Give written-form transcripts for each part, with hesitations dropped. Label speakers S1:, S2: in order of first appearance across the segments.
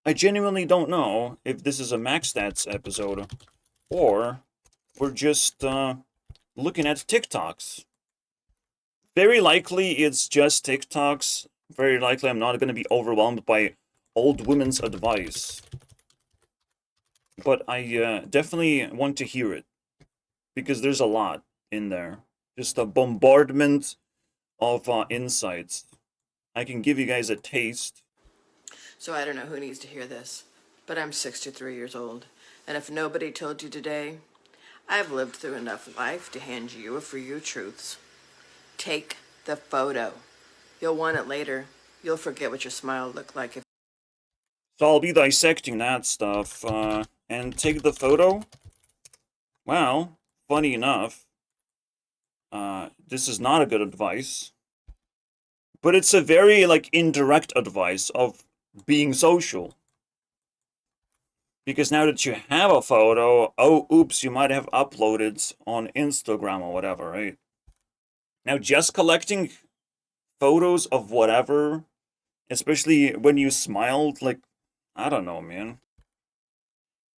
S1: I genuinely don't know if this is a Max Stats episode or we're just looking at TikToks. Very likely it's just TikToks. Very likely I'm not going to be overwhelmed by old women's advice. But I definitely want to hear it because there's a lot in there. Just a bombardment of insights. I can give you guys a taste.
S2: So I don't know who needs to hear this, but I'm 63 years old, and if nobody told you today, I've lived through enough life to hand you a few truths. Take the photo. You'll want it later. You'll forget what your smile looked like if...
S1: So I'll be dissecting that stuff. And take the photo? Well, funny enough, this is not a good advice. But it's a very, like, indirect advice of being social. Because now that you have a photo, oh, oops, you might have uploaded on Instagram or whatever, right? Now, just collecting photos of whatever, especially when you smiled, like, I don't know, man.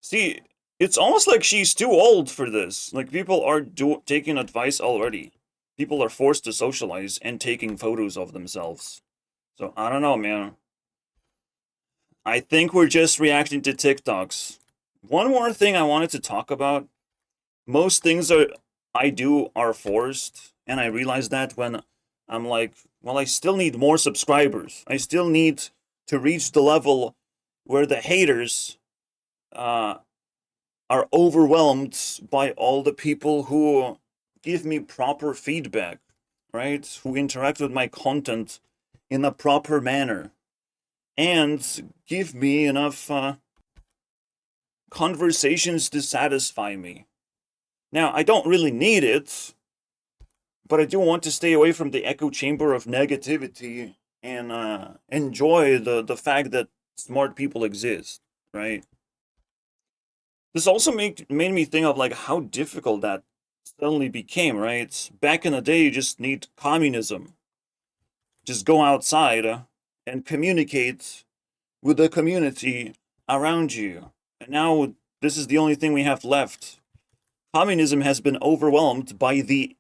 S1: See, it's almost like she's too old for this. Like, people are taking advice already. People are forced to socialize and taking photos of themselves. So, I don't know, man. I think we're just reacting to TikToks. One more thing I wanted to talk about. Most things I do are forced, and I realize that when I'm like, well, I still need more subscribers. I still need to reach the level where the haters are overwhelmed by all the people who give me proper feedback, right? Who interact with my content in a proper manner and give me enough conversations to satisfy me. Now, I don't really need it, but I do want to stay away from the echo chamber of negativity and enjoy the fact that smart people exist, right? This also made me think of like how difficult that suddenly became, right? Back in the day, you just need communism. Just go outside and communicate with the community around you. And now this is the only thing we have left. Communism has been overwhelmed by the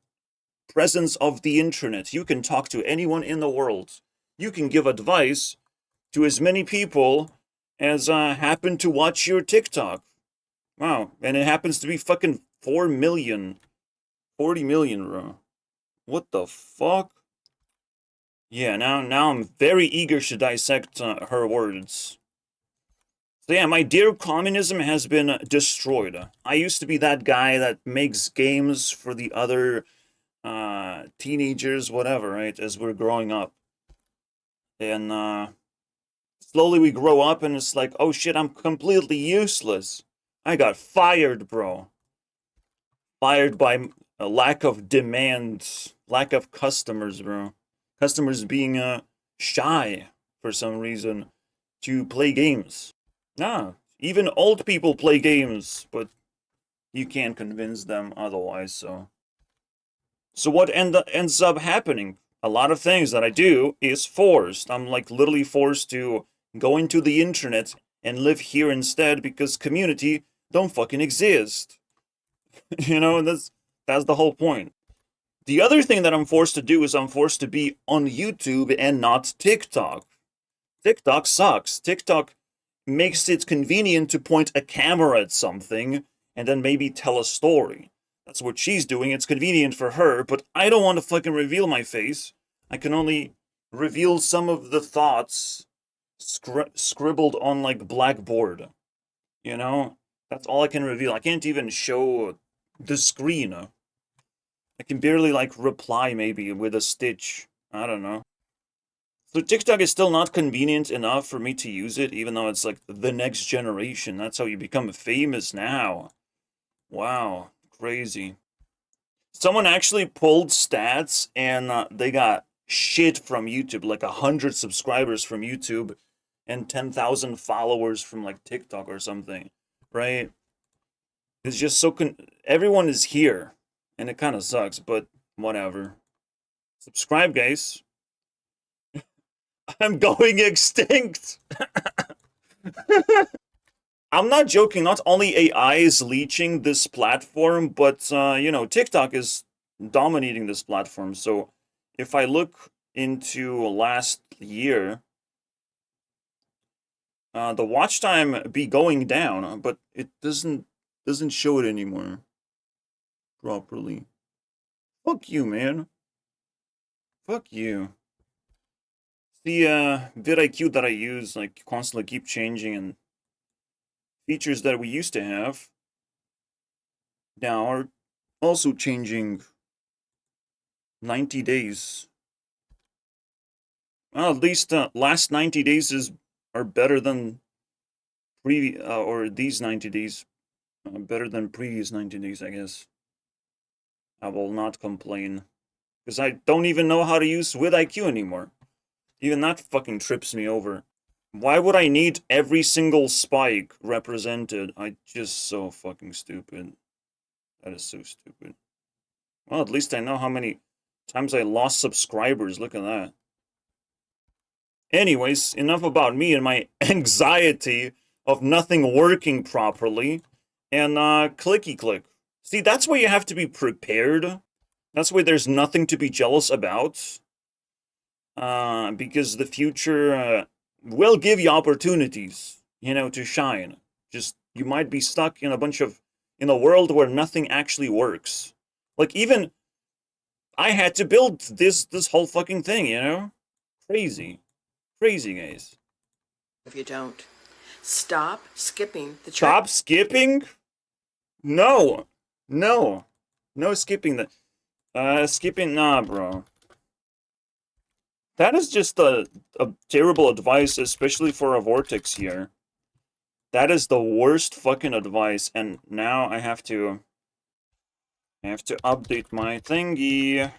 S1: presence of the internet. You can talk to anyone in the world. You can give advice to as many people as happen to watch your TikTok. Wow, and it happens to be fucking 4 million, 40 million, bro. What the fuck? Yeah, now I'm very eager to dissect her words. So yeah, my dear communism has been destroyed. I used to be that guy that makes games for the other teenagers, whatever, right, as we're growing up. And slowly we grow up and it's like, oh shit, I'm completely useless. I got fired, bro. Fired by a lack of demand, lack of customers, bro. Customers being shy for some reason to play games. Nah, even old people play games, but you can't convince them otherwise, so. So what ends up happening? A lot of things that I do is forced. I'm like literally forced to go into the internet and live here instead because community don't fucking exist. You know, that's the whole point. The other thing that I'm forced to do is I'm forced to be on YouTube and not TikTok. TikTok sucks. TikTok makes it convenient to point a camera at something and then maybe tell a story. That's what she's doing. It's convenient for her, but I don't want to fucking reveal my face. I can only reveal some of the thoughts scribbled on like blackboard. You know? That's all I can reveal. I can't even show the screen. I can barely like reply maybe with a stitch. I don't know. So TikTok is still not convenient enough for me to use it, even though it's like the next generation. That's how you become famous now. Wow, crazy. Someone actually pulled stats and they got shit from YouTube, like 100 subscribers from YouTube and 10,000 followers from like TikTok or something, right? It's just so everyone is here and it kind of sucks, but whatever. Subscribe, guys. I'm going extinct. I'm not joking. Not only AI is leeching this platform, but you know, TikTok is dominating this platform. So if I look into last year, the watch time be going down, but it doesn't show it anymore properly. Fuck you, man. Fuck you. The vidIQ that I use like constantly keep changing, and features that we used to have now are also changing 90 days. Well, at least last 90 days are better than or these 90 days better than previous 90 days, I guess. I will not complain because I don't even know how to use vidIQ anymore. Even that fucking trips me over. Why would I need every single spike represented? I just so fucking stupid. That is so stupid. Well, at least I know how many times I lost subscribers. Look at that. Anyways, enough about me and my anxiety of nothing working properly. And clicky click. See, that's why you have to be prepared. That's why there's nothing to be jealous about. Because the future will give you opportunities, you know, to shine. Just, you might be stuck in in a world where nothing actually works. Like, even I had to build this whole fucking thing, you know? Crazy. Crazy, guys.
S2: If you don't, stop skipping the train.
S1: Stop skipping? No. No. No skipping the... skipping... Nah, bro. That is just a terrible advice, especially for a Vortex here. That is the worst fucking advice, and now I have to update my thingy.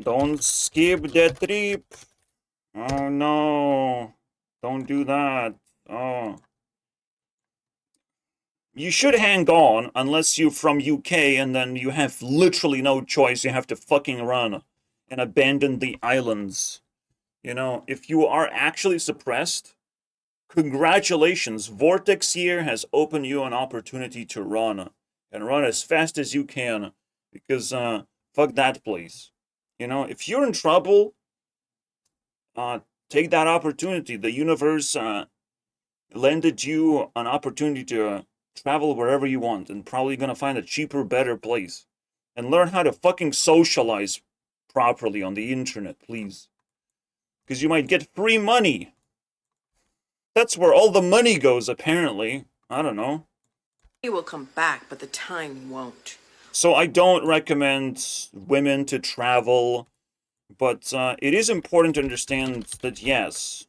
S1: Don't skip the trip. Oh no. Don't do that. Oh. You should hang on unless you're from UK and then you have literally no choice. You have to fucking run and abandon the islands. You know, if you are actually suppressed, congratulations. Vortex here has opened you an opportunity to run. And run as fast as you can. Because, fuck that place. You know, if you're in trouble, take that opportunity. The universe lended you an opportunity to travel wherever you want, and probably gonna find a cheaper, better place. And learn how to fucking socialize properly on the internet, please. Because you might get free money. That's where all the money goes, apparently. I don't know.
S2: He will come back, but the time won't.
S1: So I don't recommend women to travel, but it is important to understand that, yes,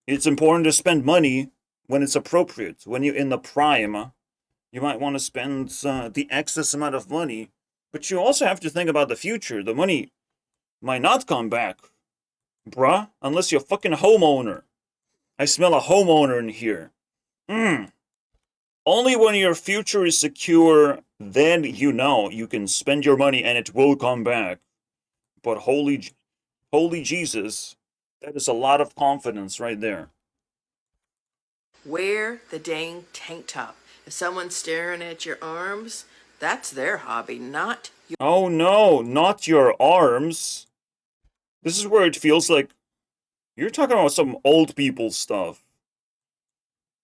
S1: it's important to spend money when it's appropriate. When you're in the prime, you might want to spend the excess amount of money, but you also have to think about the future. The money might not come back, bruh, unless you're a fucking homeowner. I smell a homeowner in here. Only when your future is secure, then you know you can spend your money and it will come back. But holy Jesus, that is a lot of confidence right there.
S2: Wear the dang tank top. If someone's staring at your arms, that's their hobby, not yours.
S1: Oh no, not your arms. This is where it feels like you're talking about some old people stuff.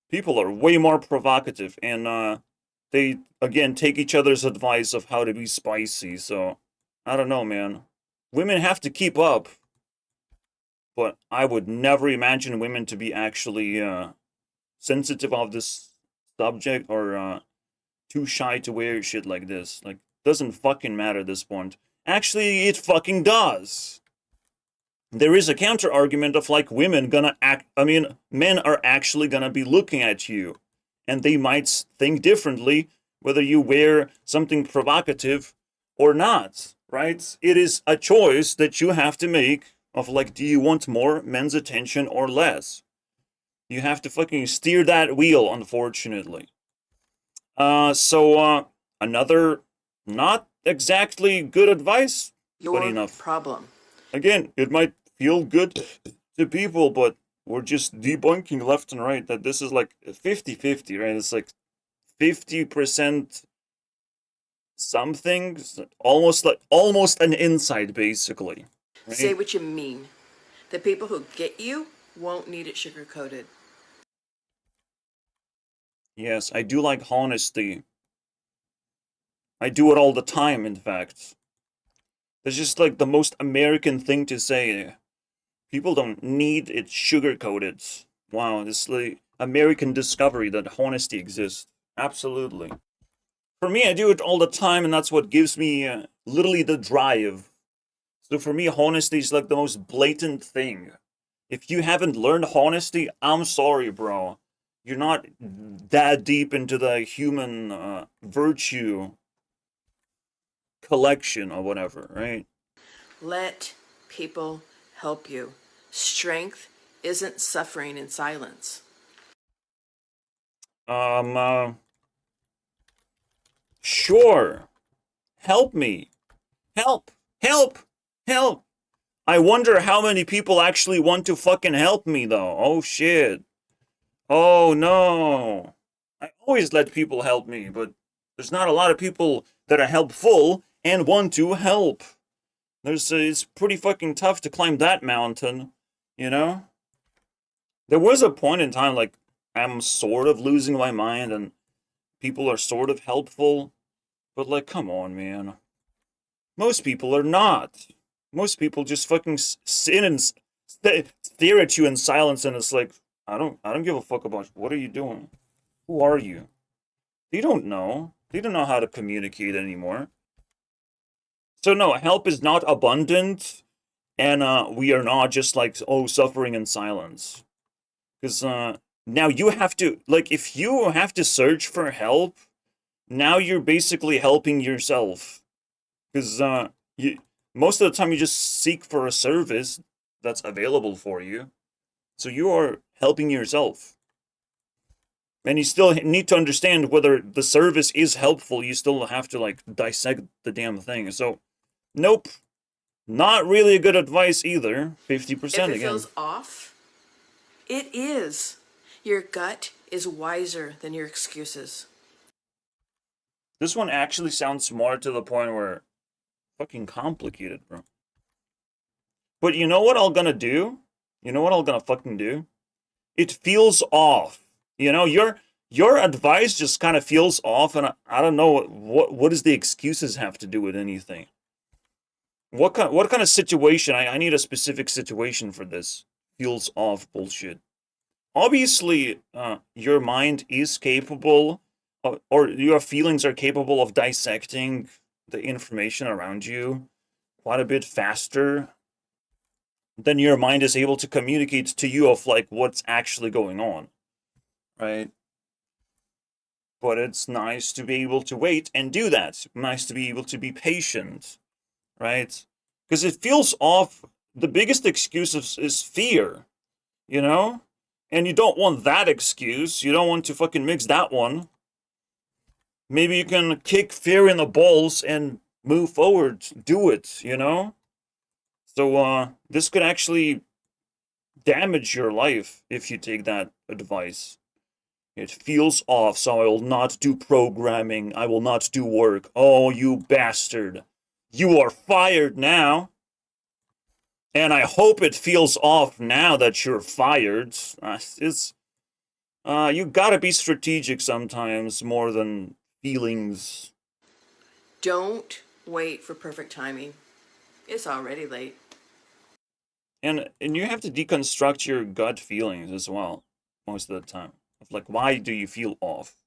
S1: People are way more provocative, and they, again, take each other's advice of how to be spicy, so I don't know, man. Women have to keep up, but I would never imagine women to be actually sensitive of this subject or too shy to wear shit like this. Like, doesn't fucking matter at this point. Actually, it fucking does. There is a counter argument of like women gonna act. I mean, men are actually gonna be looking at you, and they might think differently whether you wear something provocative or not, right? It is a choice that you have to make of like, do you want more men's attention or less? You have to fucking steer that wheel, unfortunately. So another not exactly good advice,
S2: Your
S1: funny enough.
S2: problem.
S1: Again, it might feel good to people, but we're just debunking left and right that this is like 50-50, right? It's like 50% something, almost an insight, basically. Right?
S2: Say what you mean. The people who get you won't need it sugar-coated.
S1: Yes, I do like honesty. I do it all the time, in fact. It's just like the most American thing to say. People don't need it sugar-coated. Wow, it's like American discovery that honesty exists. Absolutely. For me, I do it all the time, and that's what gives me literally the drive. So for me, honesty is like the most blatant thing. If you haven't learned honesty, I'm sorry, bro. You're not that deep into the human virtue collection or whatever, right?
S2: Let people help you. Strength isn't suffering in silence.
S1: Sure. Help me. Help. Help. Help. I wonder how many people actually want to fucking help me, though. Oh, shit. Oh, no. I always let people help me, but there's not a lot of people that are helpful and want to help. It's pretty fucking tough to climb that mountain, you know? There was a point in time, like, I'm sort of losing my mind and people are sort of helpful, but, like, come on, man. Most people are not. Most people just fucking sit and stare at you in silence, and it's like, I don't give a fuck about what are you doing. Who are you? They don't know. They don't know how to communicate anymore. So no, help is not abundant, and we are not just like suffering in silence. Because now you have to if you have to search for help, now you're basically helping yourself. Because you most of the time you just seek for a service that's available for you, so you are helping yourself. And you still need to understand whether the service is helpful. You still have to like dissect the damn thing. So, nope, not really a good advice either. 50%
S2: If it
S1: again.
S2: feels off, it is. Your gut is wiser than your excuses.
S1: This one actually sounds smart to the point where fucking complicated, bro. But you know what I'm gonna do? You know what I'm gonna fucking do? It feels off. You know, your advice just kind of feels off, and I don't know what does the excuses have to do with anything. What kind of situation? I need a specific situation for this. Feels off bullshit. Obviously, your mind is capable, or your feelings are capable of dissecting the information around you quite a bit faster than your mind is able to communicate to you of like what's actually going on, right? But it's nice to be able to wait and do that. Nice to be able to be patient, right? Because it feels off. The biggest excuse is fear, you know? And you don't want that excuse. You don't want to fucking mix that one. Maybe you can kick fear in the balls and move forward. Do it, you know? So, this could actually damage your life if you take that advice. It feels off, so I will not do programming. I will not do work. Oh, you bastard. You are fired now. And I hope it feels off now that you're fired. You gotta be strategic sometimes more than feelings.
S2: Don't wait for perfect timing. It's already late.
S1: And you have to deconstruct your gut feelings as well, most of the time. Of like, why do you feel off?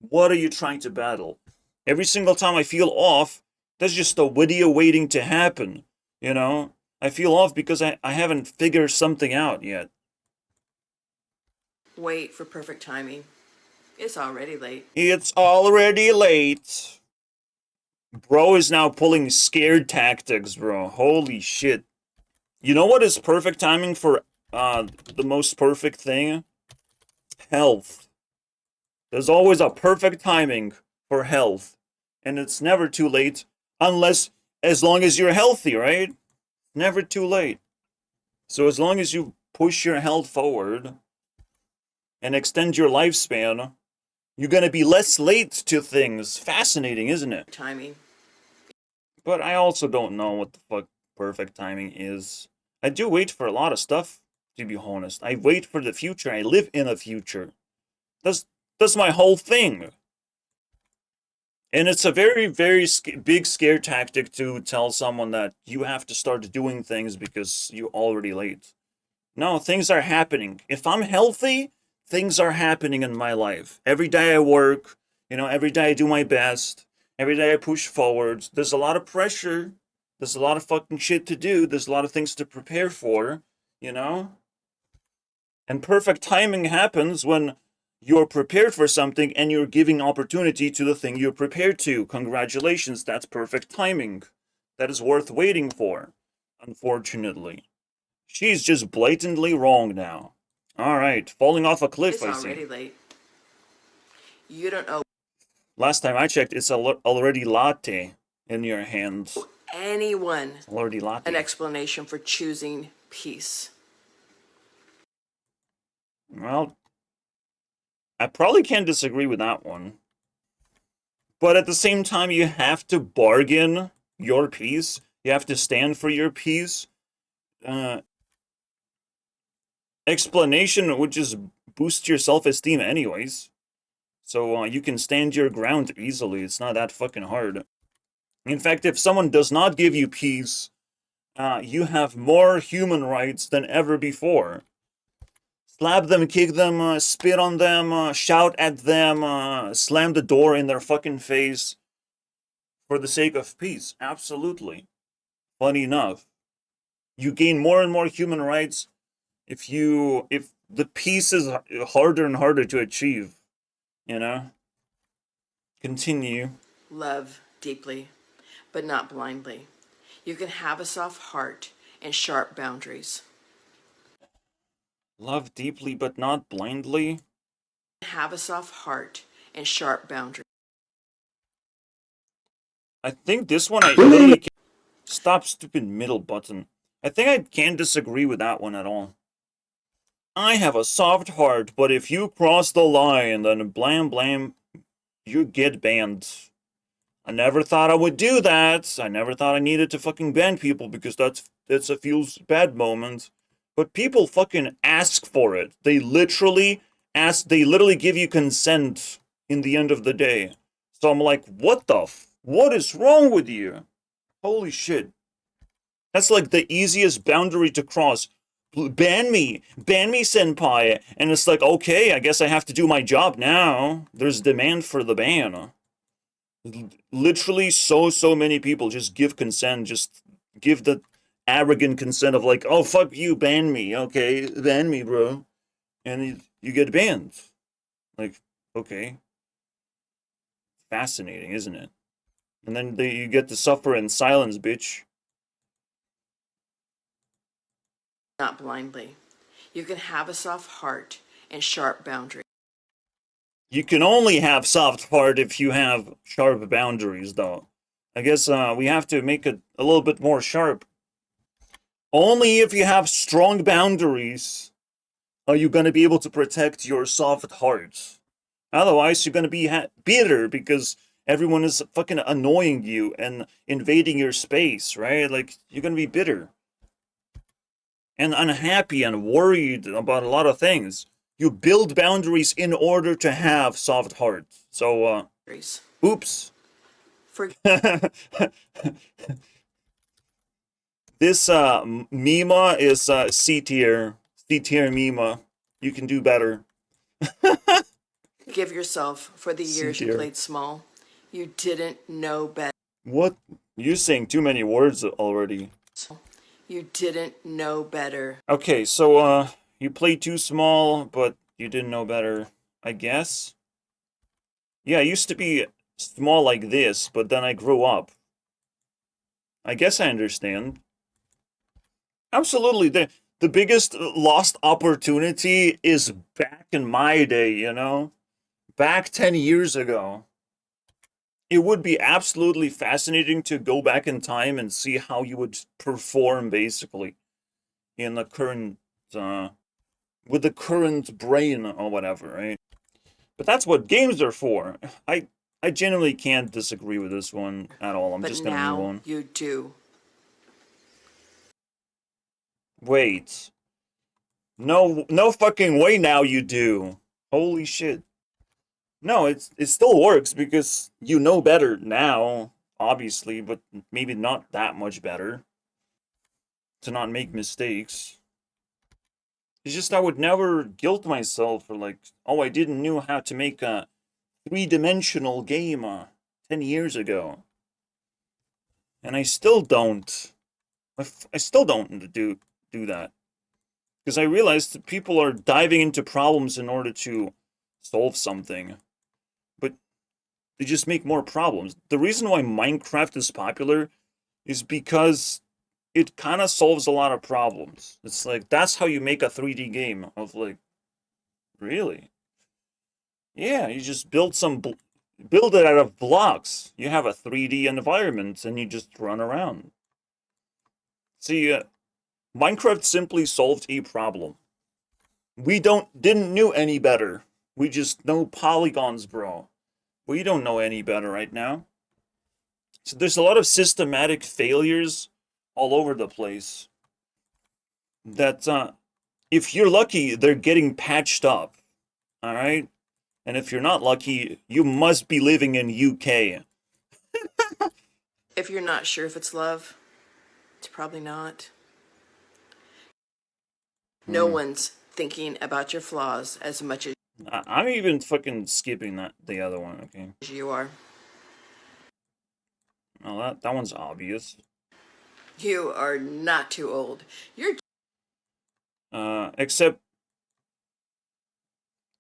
S1: What are you trying to battle? Every single time I feel off, that's just a video waiting to happen, you know? I feel off because I haven't figured something out yet.
S2: Wait for perfect timing. It's already late.
S1: It's already late. Bro is now pulling scared tactics, bro. Holy shit. You know what is perfect timing for the most perfect thing? Health. There's always a perfect timing for health. And it's never too late as long as you're healthy, right? Never too late. So as long as you push your health forward and extend your lifespan, you're gonna be less late to things. Fascinating, isn't it?
S2: Timing.
S1: But I also don't know what the fuck perfect timing is. I do wait for a lot of stuff, to be honest. I wait for the future. I live in a future. That's my whole thing. And it's a very, very big scare tactic to tell someone that you have to start doing things because you're already late. No, things are happening. If I'm healthy, things are happening in my life. Every day I work, every day I do my best. Every day I push forward. There's a lot of pressure. There's a lot of fucking shit to do. There's a lot of things to prepare for, you know? And perfect timing happens when you're prepared for something and you're giving opportunity to the thing you're prepared to. Congratulations, that's perfect timing. That is worth waiting for, unfortunately. She's just blatantly wrong now. Alright, falling off a cliff,
S2: It's
S1: I see.
S2: already late. You don't owe
S1: Last time I checked, it's already latte in your hands.
S2: anyone
S1: It's already latte.
S2: an explanation for choosing peace.
S1: Well, I probably can't disagree with that one. But at the same time, you have to bargain your piece. You have to stand for your piece. Explanation would just boost your self-esteem anyways. So you can stand your ground easily. It's not that fucking hard. In fact, if someone does not give you peace, you have more human rights than ever before. Slap them, kick them, spit on them, shout at them, slam the door in their fucking face for the sake of peace. Absolutely. Funny enough, you gain more and more human rights if the peace is harder and harder to achieve, you know? Continue.
S2: Love deeply, but not blindly. You can have a soft heart and sharp boundaries.
S1: Love deeply but not blindly.
S2: Have a soft heart and sharp boundaries.
S1: I think this one I literally can't. Stop, stupid middle button. I think I can't disagree with that one at all. I have a soft heart, but if you cross the line, then blam blam, you get banned. I never thought I would do that. I never thought I needed to fucking ban people because that's a feels bad moment. But people fucking ask for it. They literally give you consent in the end of the day. So I'm like, what is wrong with you? Holy shit. That's like the easiest boundary to cross. Ban me, senpai. And it's like, okay, I guess I have to do my job now. There's demand for the ban. Literally so many people just give consent, just give the arrogant consent of like, oh fuck you, ban me, okay, ban me, bro. And you get banned. Like, okay. Fascinating, isn't it? And then you get to suffer in silence, bitch.
S2: Not blindly. You can have a soft heart and sharp boundaries.
S1: You can only have soft heart if you have sharp boundaries, though. I guess we have to make it a little bit more sharp. Only if you have strong boundaries are you going to be able to protect your soft heart. Otherwise, you're going to be bitter because everyone is fucking annoying you and invading your space, right? Like, you're going to be bitter and unhappy and worried about a lot of things. You build boundaries in order to have soft heart. So, oops. This Mima is C tier. C tier Mima. You can do better.
S2: Give yourself for the years you played small. You didn't know better.
S1: What? You're saying too many words already.
S2: You didn't know better.
S1: Okay, so you played too small, but you didn't know better, I guess. Yeah, I used to be small like this, but then I grew up. I guess I understand. Absolutely, the biggest lost opportunity is back in my day, you know? Back 10 years ago. It would be absolutely fascinating to go back in time and see how you would perform, basically, in the current with the current brain or whatever, right? But that's what games are for. I genuinely can't disagree with this one at all. I'm
S2: But
S1: just gonna move
S2: now
S1: on.
S2: you do.
S1: Wait. No fucking way now you do. Holy shit. No, it still works because you know better now, obviously, but maybe not that much better to not make mistakes. It's just I would never guilt myself for like, oh, I didn't know how to make a three-dimensional game 10 years ago. And I still don't. I still don't do that. Because I realized that people are diving into problems in order to solve something. But they just make more problems. The reason why Minecraft is popular is because it kind of solves a lot of problems. It's like, that's how you make a 3D game of like, really? Yeah, you just build build it out of blocks. You have a 3D environment and you just run around. See, Minecraft simply solved a problem. We didn't know any better. We just know polygons, bro. We don't know any better right now. So there's a lot of systematic failures all over the place that if you're lucky, they're getting patched up. All right? And if you're not lucky, you must be living in UK.
S2: If you're not sure if it's love, it's probably not. No one's thinking about your flaws as much as
S1: I'm even fucking skipping the other one, okay?
S2: you are.
S1: Well, that one's obvious.
S2: You are not too old. You're
S1: Except,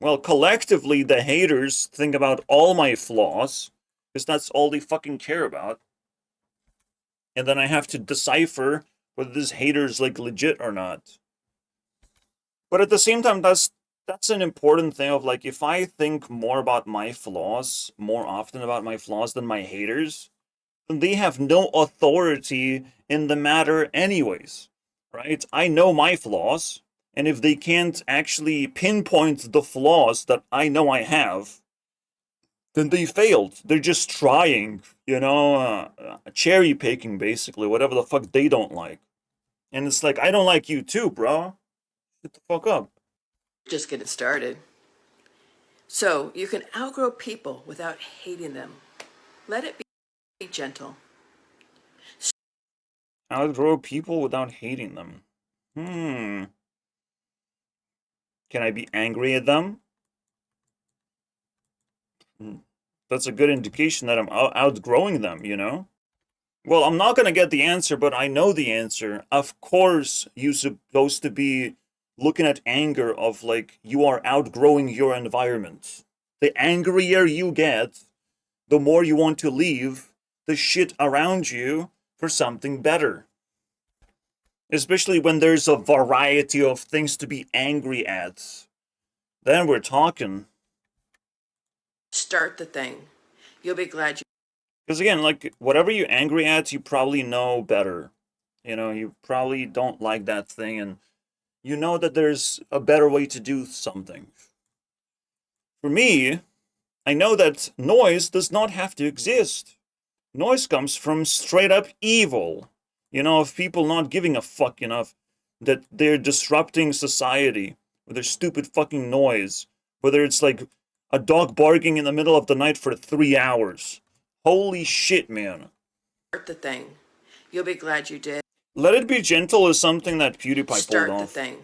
S1: well, collectively, the haters think about all my flaws, because that's all they fucking care about. And then I have to decipher whether this hater's like legit or not. But at the same time, that's an important thing of like, if I think more about my flaws, more often about my flaws than my haters, then they have no authority in the matter anyways, right? I know my flaws, and if they can't actually pinpoint the flaws that I know I have, then they failed. They're just trying, cherry picking basically, whatever the fuck they don't like. And it's like, I don't like you too, bro. Get the fuck up.
S2: just getting started. So you can outgrow people without hating them. Let it be gentle.
S1: Outgrow people without hating them. Can I be angry at them? That's a good indication that I'm outgrowing them, you know? Well, I'm not gonna get the answer, but I know the answer. Of course, you're supposed to be looking at anger of like you are outgrowing your environment. The angrier you get, the more you want to leave the shit around you for something better. Especially when there's a variety of things to be angry at. Then we're talking.
S2: Start the thing. You'll be glad you.
S1: Because again, like, whatever you're angry at, you probably know better. You probably don't like that thing, and you know that there's a better way to do something. For me, I know that noise does not have to exist. Noise comes from straight up evil. Of people not giving a fuck enough that they're disrupting society with their stupid fucking noise. Whether it's like a dog barking in the middle of the night for 3 hours. Holy shit, man.
S2: Start the thing. You'll be glad you did.
S1: Let It Be Gentle is something that PewDiePie pulled
S2: Start
S1: off.
S2: the thing.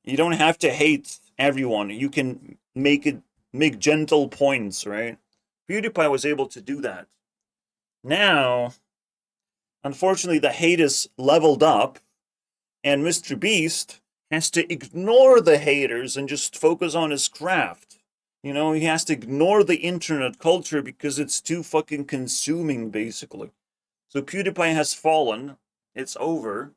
S1: You don't have to hate everyone. You can make gentle points, right? PewDiePie was able to do that. Now, unfortunately, the hate is leveled up, and Mr. Beast has to ignore the haters and just focus on his craft. He has to ignore the internet culture because it's too fucking consuming, basically. So PewDiePie has fallen. It's over.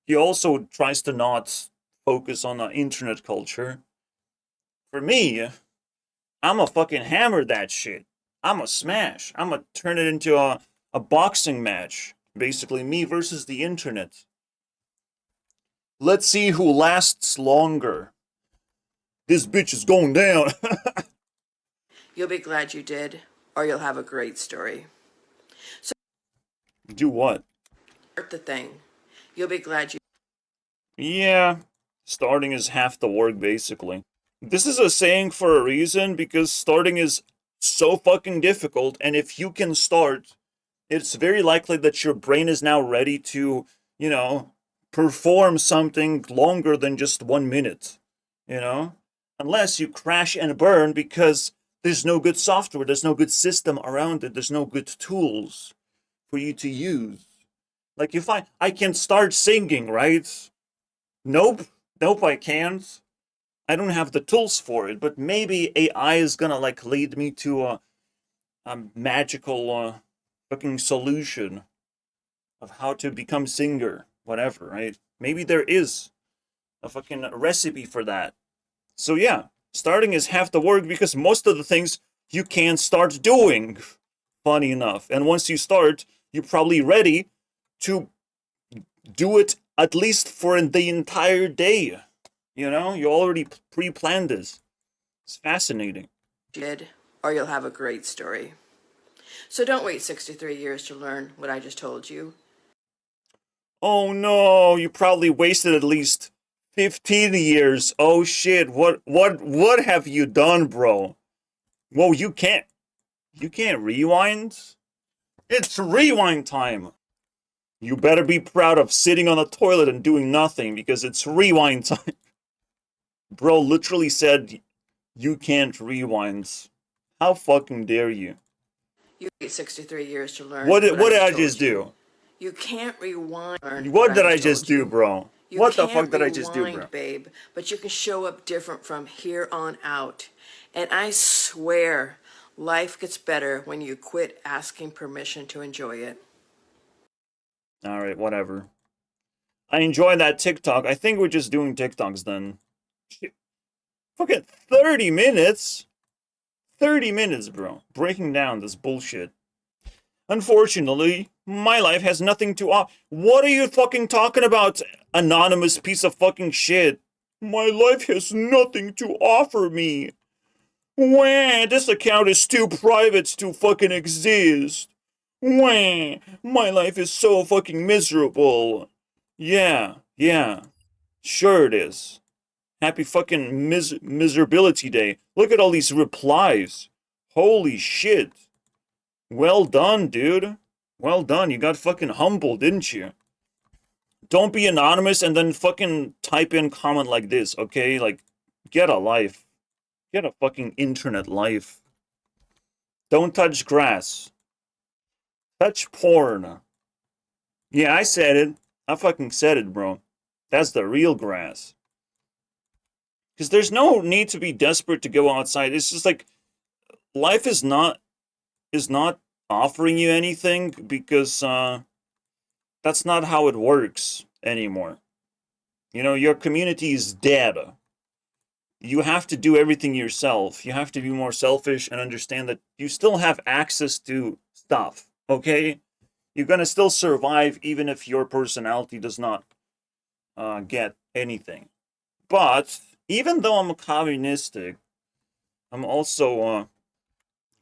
S1: He also tries to not focus on the internet culture. For me, I'ma fucking hammer that shit. I'ma smash. I'ma turn it into a boxing match. Basically, me versus the internet. Let's see who lasts longer. This bitch is going down.
S2: You'll be glad you did, or you'll have a great story. So,
S1: Do what?
S2: start the thing. You'll be glad you.
S1: Yeah, starting is half the work, basically. This is a saying for a reason, because starting is so fucking difficult, and if you can start, it's very likely that your brain is now ready to, you know, perform something longer than just 1 minute, you know? Unless you crash and burn because there's no good software, there's no good system around it, there's no good tools for you to use. Like if I can start singing, right? Nope, nope, I can't. I don't have the tools for it, but maybe AI is gonna like lead me to a magical fucking solution of how to become singer, whatever, right? Maybe there is a fucking recipe for that. So yeah, starting is half the work because most of the things you can start doing, funny enough. And once you start, you're probably ready to do it at least for the entire day. You know, you already pre-planned this. It's fascinating.
S2: Did, or you'll have a great story. So don't wait 63 years to learn what I just told you.
S1: Oh no, you probably wasted at least 15 years. Oh shit, what have you done, bro? Whoa, you can't rewind? It's rewind time. You better be proud of sitting on the toilet and doing nothing because it's rewind time. Bro literally said you can't rewind. How fucking dare you?
S2: You wait 63 years to learn
S1: What did I
S2: told
S1: just
S2: you.
S1: do?
S2: You can't rewind.
S1: What did I just
S2: told
S1: do,
S2: you.
S1: bro?
S2: You
S1: What the
S2: can't
S1: fuck did I just do, bro?
S2: rewind, babe, but you can show up different from here on out. And I swear, life gets better when you quit asking permission to enjoy it.
S1: Alright, whatever. I enjoy that TikTok. I think we're just doing TikToks then. Shit. Fucking 30 minutes? 30 minutes, bro. Breaking down this bullshit. Unfortunately, my life has nothing to offer. What are you fucking talking about, anonymous piece of fucking shit? My life has nothing to offer me. Wah, this account is too private to fucking exist. Wah, my life is so fucking miserable. Yeah, sure it is. Happy fucking miserability day. Look at all these replies. Holy shit. Well done, dude. Well done. You got fucking humble, didn't you? Don't be anonymous and then fucking type in comment like this, okay? Like, get a life. Get a fucking internet life. Don't touch grass. Touch porn. Yeah, I said it. I fucking said it, bro. That's the real grass. Because there's no need to be desperate to go outside. It's just like, life is not offering you anything because, that's not how it works anymore. You know, your community is dead. You have to do everything yourself. You have to be more selfish and understand that you still have access to stuff, okay? You're gonna still survive even if your personality does not get anything. But even though I'm communistic, I'm also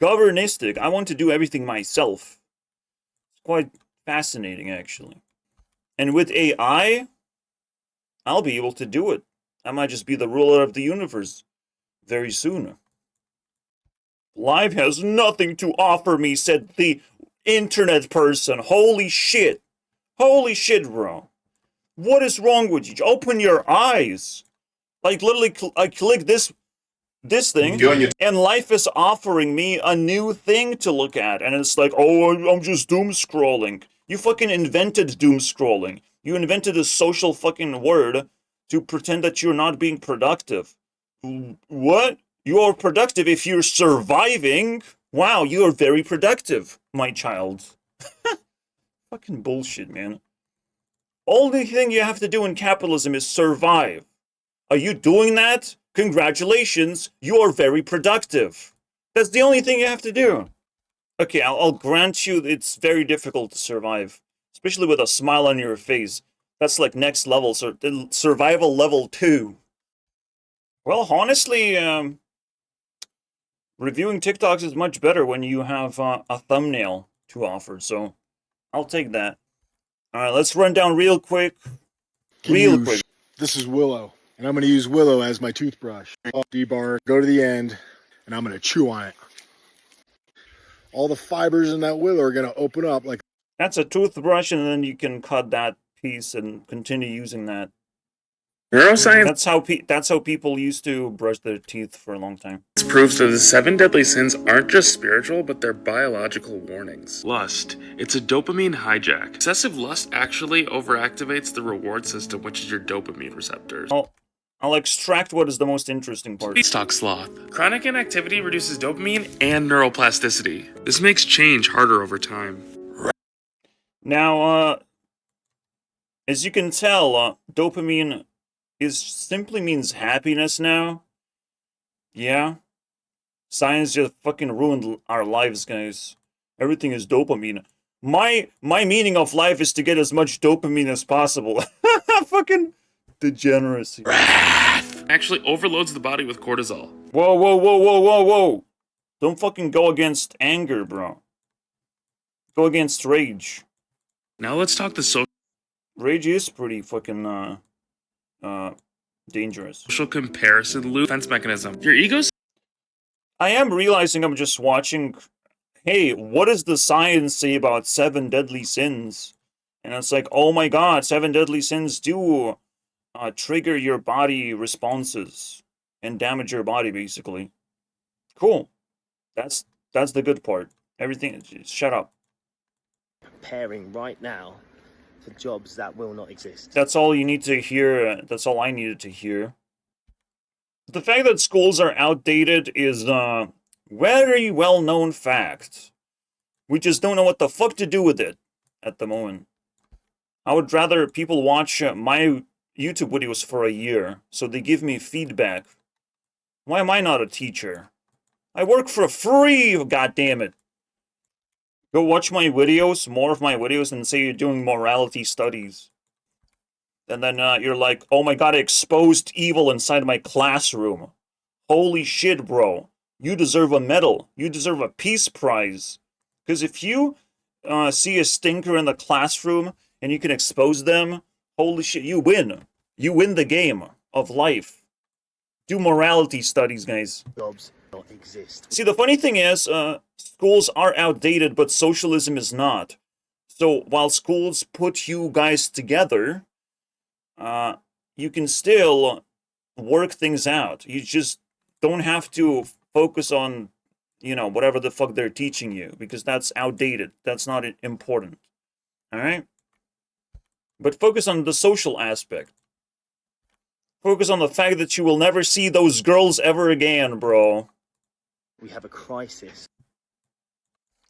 S1: governistic. I want to do everything myself. It's quite fascinating, actually. And with AI, I'll be able to do it. I might just be the ruler of the universe very soon. Life has nothing to offer me, said the internet person. Holy shit. Holy shit, bro. What is wrong with you? Open your eyes. Like, literally, I click this thing, and life is offering me a new thing to look at. And it's like, oh, I'm just doom scrolling. You fucking invented doom scrolling. You invented a social fucking word to pretend that you're not being productive. What? You are productive if you're surviving? Wow, you are very productive, my child. Fucking bullshit, man. Only thing you have to do in capitalism is survive. Are you doing that? Congratulations, you are very productive. That's the only thing you have to do. Okay, I'll grant you it's very difficult to survive, especially with a smile on your face. That's like next level, so survival level 2. Well, honestly, reviewing TikToks is much better when you have a thumbnail to offer, so I'll take that. Alright, let's run down real quick.
S3: This is Willow, and I'm going to use Willow as my toothbrush. Debar, go to the end, and I'm going to chew on it. All the fibers in that willow are going to open up like...
S1: That's a toothbrush, and then you can cut that piece and continue using that.
S4: Neuroscience
S1: That's how people used to brush their teeth for a long time.
S4: proves that the 7 deadly sins aren't just spiritual, but they're biological warnings. Lust. It's a dopamine hijack. Excessive lust actually overactivates the reward system, which is your dopamine receptors.
S1: I'll extract what is the most interesting part.
S4: Stock sloth. Chronic inactivity reduces dopamine and neuroplasticity. This makes change harder over time.
S1: Now, as you can tell, dopamine simply means happiness now. Yeah. Science just fucking ruined our lives, guys. Everything is dopamine. My meaning of life is to get as much dopamine as possible. Fucking degeneracy.
S4: Wrath actually overloads the body with cortisol.
S1: Whoa, whoa, whoa, whoa, whoa, whoa. Don't fucking go against anger, bro. Go against rage.
S4: Now let's talk the
S1: Rage is pretty fucking, dangerous.
S4: social comparison loop defense mechanism. Your ego's
S1: I am realizing I'm just watching, hey, what does the science say about 7 deadly sins? And it's like, oh my god, 7 deadly sins do trigger your body responses and damage your body, basically. Cool. That's the good part. Everything, shut up.
S5: Preparing right now for jobs that will not exist.
S1: That's all you need to hear. That's all I needed to hear. The fact that schools are outdated is a very well-known fact. We just don't know what the fuck to do with it at the moment. I would rather people watch my YouTube videos for a year, so they give me feedback. Why am I not a teacher? I work for free, goddammit. Go watch my videos, more of my videos, and say you're doing morality studies. And then you're like, oh my god, I exposed evil inside my classroom. Holy shit, bro. You deserve a medal. You deserve a peace prize. Because if you see a stinker in the classroom and you can expose them, holy shit, you win. You win the game of life. Do morality studies, guys.
S5: Jobs not exist.
S1: See, the funny thing is, schools are outdated, but socialism is not. So while schools put you guys together, you can still work things out. You just don't have to focus on, you know, whatever the fuck they're teaching you, because that's outdated. That's not important. Alright? But focus on the social aspect. Focus on the fact that you will never see those girls ever again, bro.
S5: We have a crisis.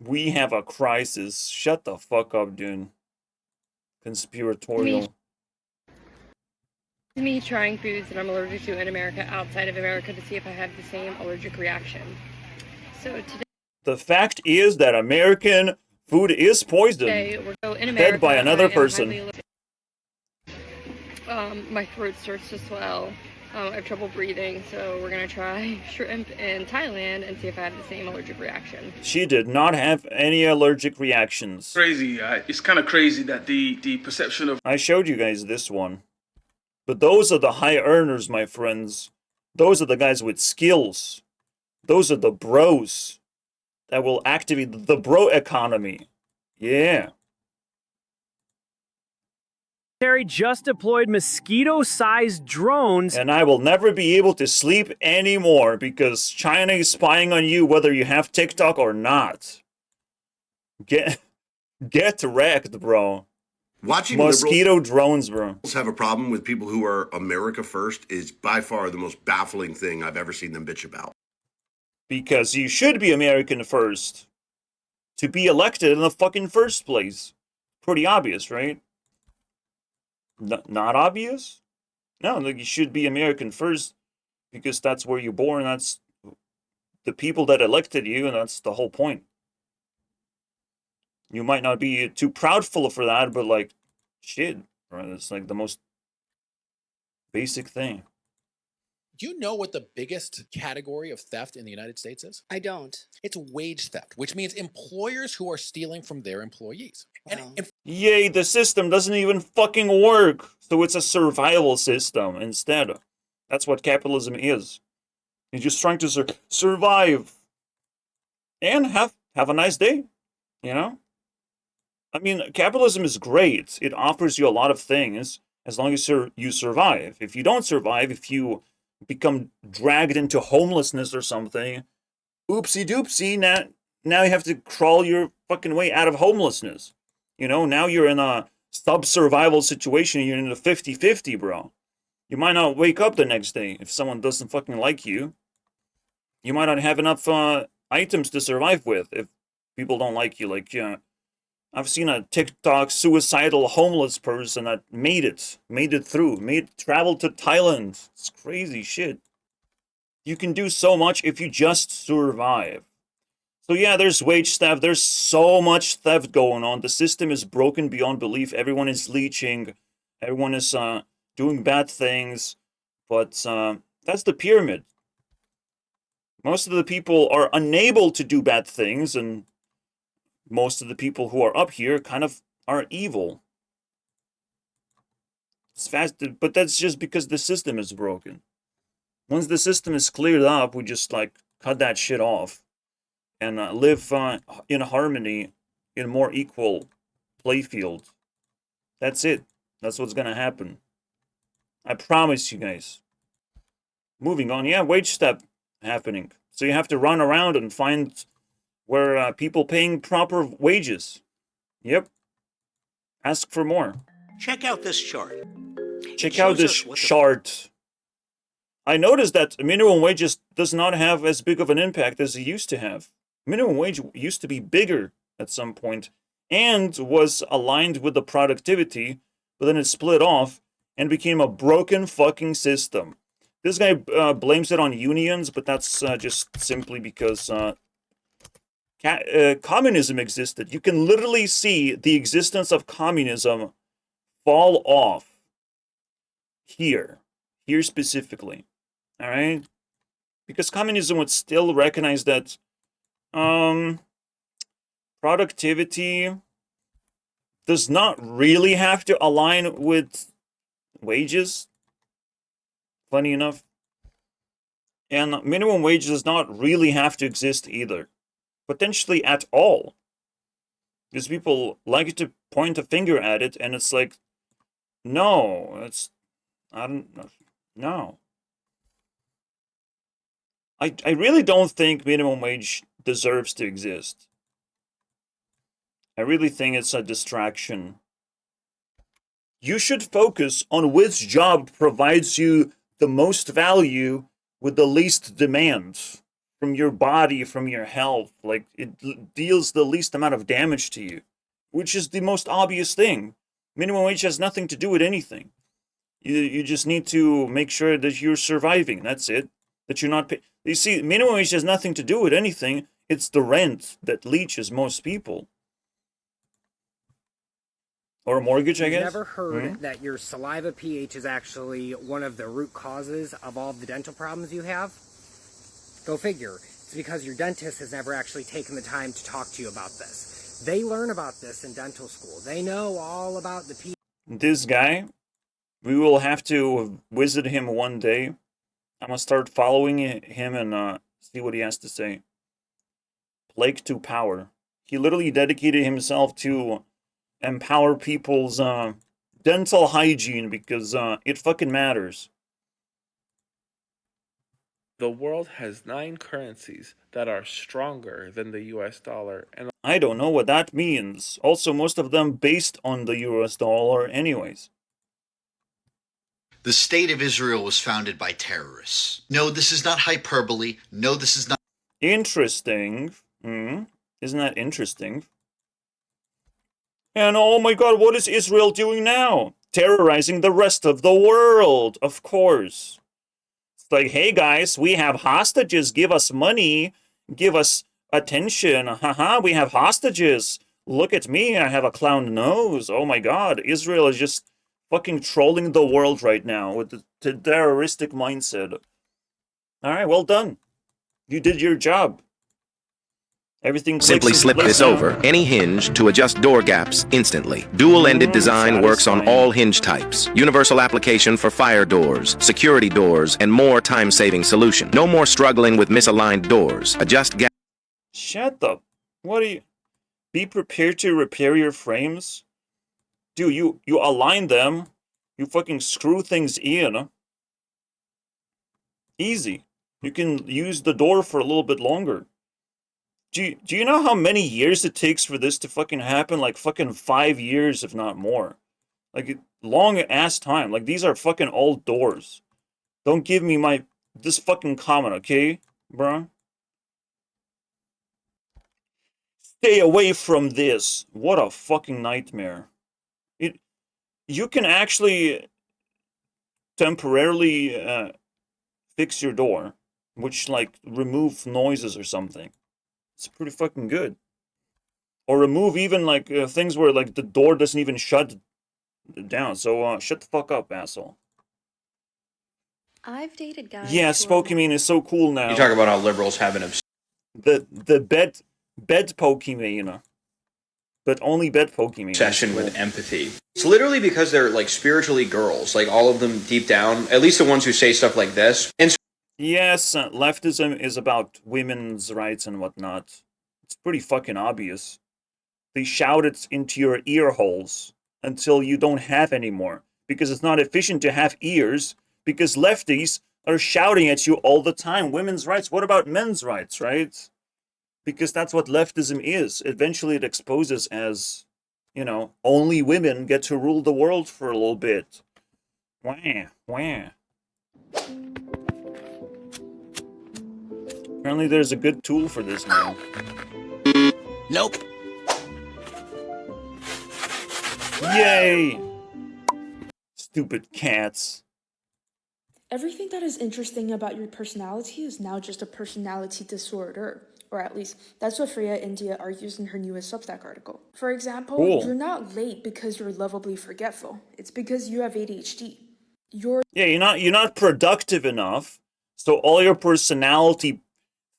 S1: We have a crisis. Shut the fuck up, dude. Conspiratorial.
S6: Me trying foods that I'm allergic to in America outside of America to see if I have the same allergic reaction. So
S1: The fact is that American food is poisoned.
S6: today we're in America,
S1: Fed by another
S6: I am
S1: person.
S6: highly allergic. My throat starts to swell. I have trouble breathing, so we're gonna try shrimp in Thailand and see if I have the same allergic reaction.
S1: She did not have any allergic reactions.
S7: Crazy. It's kind of crazy that the perception of
S1: I showed you guys this one. But those are the high earners, my friends. Those are the guys with skills. Those are the bros that will activate the bro economy. Yeah.
S8: Just deployed mosquito-sized drones.
S1: And I will never be able to sleep anymore because China is spying on you whether you have TikTok or not. Get wrecked, bro.
S9: Watching
S1: mosquito drones, bro.
S9: liberals have a problem with people who are America first is by far the most baffling thing I've ever seen them bitch about.
S1: Because you should be American first to be elected in the fucking first place. Pretty obvious, right? Not obvious? No, like you should be American first because that's where you're born. That's the people that elected you, and that's the whole point. You might not be too proudful for that, but like, shit, Right? It's like the most basic thing.
S10: Do you know what the biggest category of theft in the United States is?
S2: I don't.
S10: It's wage theft, which means employers who are stealing from their employees.
S2: Wow.
S10: And
S1: Yay, the system doesn't even fucking work. So it's a survival system instead. That's what capitalism is. You're just trying to survive. And have a nice day, you know? I mean, capitalism is great. It offers you a lot of things as long as you survive. If you don't survive, if you become dragged into homelessness or something, oopsie doopsie, now you have to crawl your fucking way out of homelessness. You know, now you're in a sub-survival situation, you're in a 50-50, bro. You might not wake up the next day if someone doesn't fucking like you. You might not have enough items to survive with if people don't like you. Like, yeah, I've seen a TikTok suicidal homeless person that made it through, traveled to Thailand. It's crazy shit. You can do so much if you just survive. So yeah, there's wage theft. There's so much theft going on. The system is broken beyond belief. Everyone is leeching. Everyone is doing bad things. But that's the pyramid. Most of the people are unable to do bad things, and most of the people who are up here kind of are evil. It's fast, but that's just because the system is broken. Once the system is cleared up, we just like cut that shit off and live in harmony in a more equal playfield. That's it. That's what's gonna happen. I promise you guys. Moving on, yeah, wage theft happening. So you have to run around and find where people paying proper wages. Yep. Ask for more.
S11: Check out this chart.
S1: Check out this chart. I noticed that minimum wages does not have as big of an impact as it used to have. Minimum wage used to be bigger at some point and was aligned with the productivity, but then it split off and became a broken fucking system. This guy blames it on unions, but that's just simply because communism existed. You can literally see the existence of communism fall off here specifically. All right? Because communism would still recognize that productivity does not really have to align with wages. Funny enough. And minimum wage does not really have to exist either. Potentially at all. Because people like to point a finger at it, and it's like, no, no. I really don't think minimum wage deserves to exist. I really think it's a distraction. You should focus on which job provides you the most value with the least demand from your body, from your health. Like, it deals the least amount of damage to you, which is the most obvious thing. Minimum wage has nothing to do with anything. You just need to make sure that you're surviving. That's it. That you're not you see, minimum wage has nothing to do with anything. It's the rent that leeches most people. Or a mortgage, I guess.
S12: You've never heard that your saliva pH is actually one of the root causes of all the dental problems you have? Go figure. It's because your dentist has never actually taken the time to talk to you about this. They learn about this in dental school. They know all about the pH.
S1: This guy, we will have to visit him one day. I'm going to start following him and see what he has to say. Plague to power. He literally dedicated himself to empower people's dental hygiene because it fucking matters.
S4: The world has 9 currencies that are stronger than the US dollar. And
S1: I don't know what that means. Also, most of them based on the US dollar anyways.
S13: The State of Israel was founded by terrorists. No, this is not hyperbole. No, this is not...
S1: Interesting. Isn't that interesting? And oh my god, what is Israel doing now? Terrorizing the rest of the world, of course. It's like, hey guys, we have hostages, give us money, give us attention, haha, we have hostages. Look at me, I have a clown nose. Oh my god, Israel is just fucking trolling the world right now with the terroristic mindset. Alright, well done. You did your job. Everything
S11: Simply slip this over any hinge to adjust door gaps instantly. Dual-ended design works on all hinge types. Universal application for fire doors, security doors, and more time-saving solution. No more struggling with misaligned doors. Adjust gaps.
S1: Shut up. What are you... Be prepared to repair your frames? Dude, you align them. You fucking screw things in. Easy. You can use the door for a little bit longer. Do you know how many years it takes for this to fucking happen? Like fucking 5 years, if not more. Like, long ass time. Like, these are fucking old doors. Don't give me this fucking comment, okay, bro? Stay away from this. What a fucking nightmare. You can actually temporarily fix your door, which, like, remove noises or something. It's pretty fucking good. Or remove even, like, things where, like, the door doesn't even shut down. So, shut the fuck up, asshole.
S14: I've dated guys.
S1: Yeah, Pokemon is so cool now.
S15: You talk about how liberals have an
S1: the bed Pokemon. But only bed Pokemon.
S15: obsession with empathy. It's literally because they're like spiritually girls, like all of them deep down, at least the ones who say stuff like this. And
S1: yes, leftism is about women's rights and whatnot. It's pretty fucking obvious. They shout it into your ear holes until you don't have any more. Because it's not efficient to have ears, because lefties are shouting at you all the time. Women's rights, what about men's rights, right? Because that's what leftism is. Eventually it exposes as, you know, only women get to rule the world for a little bit. Wah, wah. Apparently there's a good tool for this now.
S15: nope.
S1: Yay! Stupid cats.
S16: Everything that is interesting about your personality is now just a personality disorder. Or at least, that's what Freya India argues in her newest Substack article. For example,
S1: Cool.
S16: You're not late because you're lovably forgetful. It's because you have ADHD.
S1: Yeah, you're not productive enough, so all your personality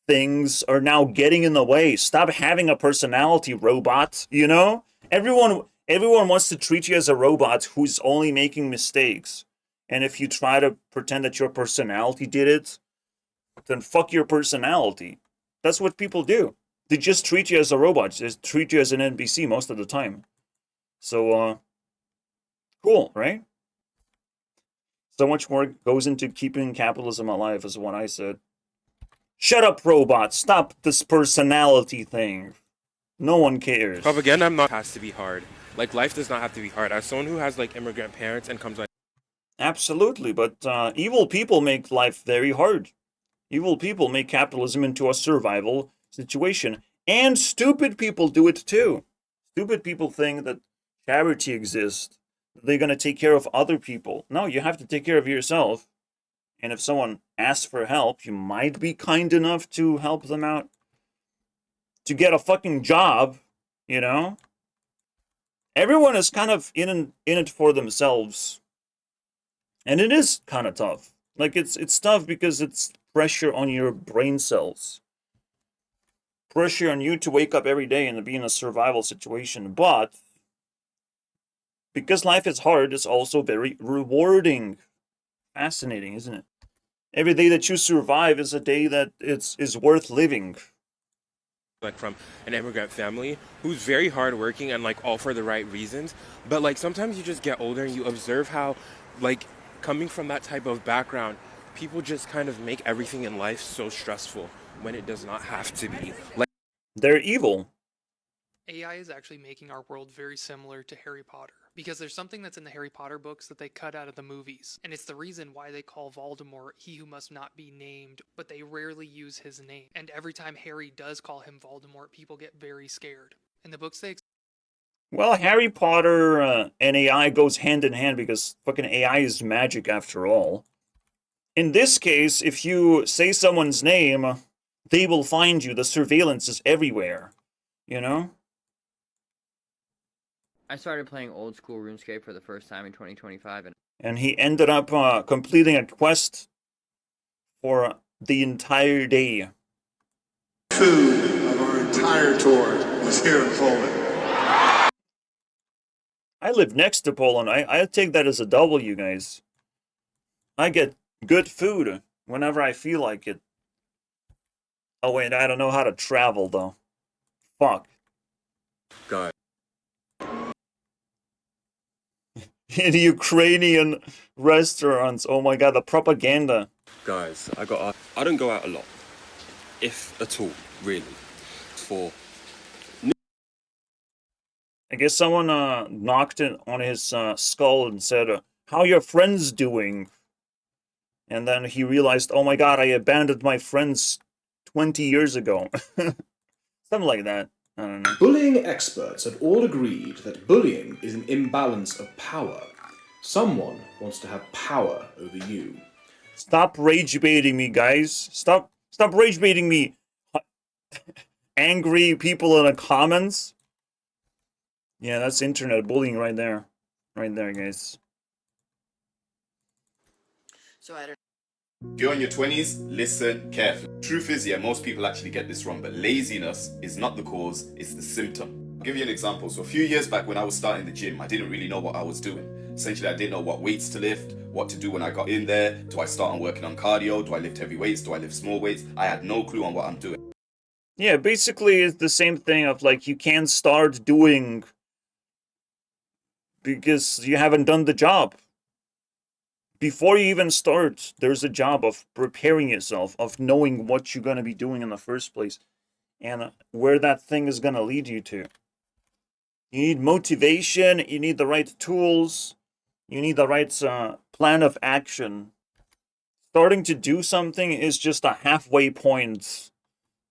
S1: things are now getting in the way. Stop having a personality, robot, you know? Everyone wants to treat you as a robot who's only making mistakes. And if you try to pretend that your personality did it, then fuck your personality. That's what people do. They just treat you as a robot. Just treat you as an NPC most of the time. So, cool, right? So much more goes into keeping capitalism alive, is what I said. Shut up, robot. Stop this personality thing. No one cares.
S17: Propaganda has to be hard. Like, life does not have to be hard. As someone who has, like, immigrant parents and comes like...
S1: Absolutely, but evil people make life very hard. Evil people make capitalism into a survival situation. And stupid people do it too. Stupid people think that charity exists. They're going to take care of other people. No, you have to take care of yourself. And if someone asks for help, you might be kind enough to help them out. To get a fucking job, you know? Everyone is kind of in it for themselves. And it is kind of tough. Like, it's tough because it's pressure on your brain cells. Pressure on you to wake up every day and to be in a survival situation. But because life is hard, it's also very rewarding. Fascinating, isn't it? Every day that you survive is a day that is worth living.
S17: Like, from an immigrant family who's very hardworking and, like, all for the right reasons. But, like, sometimes you just get older and you observe how, like, coming from that type of background, people just kind of make everything in life so stressful when it does not have to be. Like,
S1: they're evil.
S18: AI is actually making our world very similar to Harry Potter, because there's something that's in the Harry Potter books that they cut out of the movies, and it's the reason why they call Voldemort he who must not be named, but they rarely use his name. And every time Harry does call him Voldemort, people get very scared. In the books
S1: Well, Harry Potter and AI goes hand in hand because fucking AI is magic after all. In this case, if you say someone's name, they will find you. The surveillance is everywhere, you know?
S14: I started playing old school RuneScape for the first time in 2025,
S1: and he ended up completing a quest for the entire day.
S19: Food of our entire tour was here in Poland.
S1: I live next to Poland. I take that as a W, guys. I get good food whenever I feel like it. Oh wait, I don't know how to travel though. Fuck.
S20: God.
S1: In Ukrainian restaurants. Oh my god, the propaganda.
S20: Guys, I don't go out a lot, if at all, really. For
S1: I guess someone knocked it on his skull and said, "How your friends doing?" And then he realized, "Oh my god, I abandoned my friends 20 years ago." Something like that. I don't know.
S21: Bullying experts have all agreed that bullying is an imbalance of power. Someone wants to have power over you.
S1: Stop rage baiting me, guys. Stop rage baiting me. Angry people in the comments. Yeah, that's internet bullying right there. Right there, guys.
S2: So I don't.
S22: If you're in your 20s, listen carefully. Truth is, yeah, most people actually get this wrong, but laziness is not the cause, it's the symptom. I'll give you an example. So a few years back when I was starting the gym, I didn't really know what I was doing. Essentially, I didn't know what weights to lift, what to do when I got in there. Do I start on working on cardio? Do I lift heavy weights? Do I lift small weights? I had no clue on what I'm doing.
S1: Yeah, basically it's the same thing of like you can't start doing because you haven't done the job. Before you even start, there's a job of preparing yourself, of knowing what you're going to be doing in the first place, and where that thing is going to lead you to. You need motivation, you need the right tools, you need the right plan of action. Starting to do something is just a halfway point,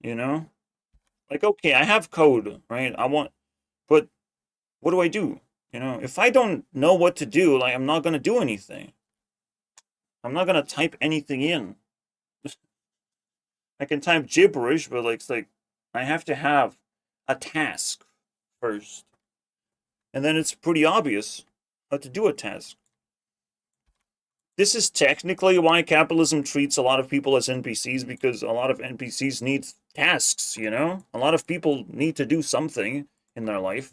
S1: you know? Like, okay, I have code, right? But what do I do? You know, if I don't know what to do, like, I'm not going to do anything. I'm not gonna type anything in. I can type gibberish, but like, it's like I have to have a task first. And then it's pretty obvious how to do a task. This is technically why capitalism treats a lot of people as NPCs, because a lot of NPCs need tasks, you know? A lot of people need to do something in their life.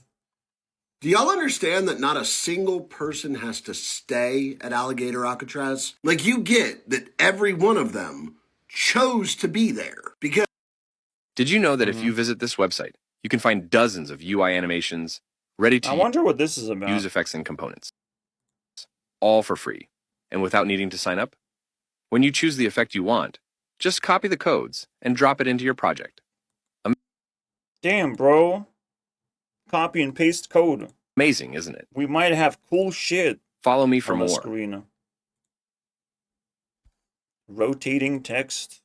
S9: Do y'all understand that not a single person has to stay at Alligator Alcatraz? Like, you get that every one of them chose to be there because...
S23: Did you know that if you visit this website, you can find dozens of UI animations ready to
S1: I wonder what this is about.
S23: use effects and components, all for free and without needing to sign up? When you choose the effect you want, just copy the codes and drop it into your project.
S1: Damn, bro. Copy and paste code.
S23: Amazing, isn't it?
S1: We might have cool shit.
S23: Follow me for
S1: on the
S23: more.
S1: Screen. Rotating text.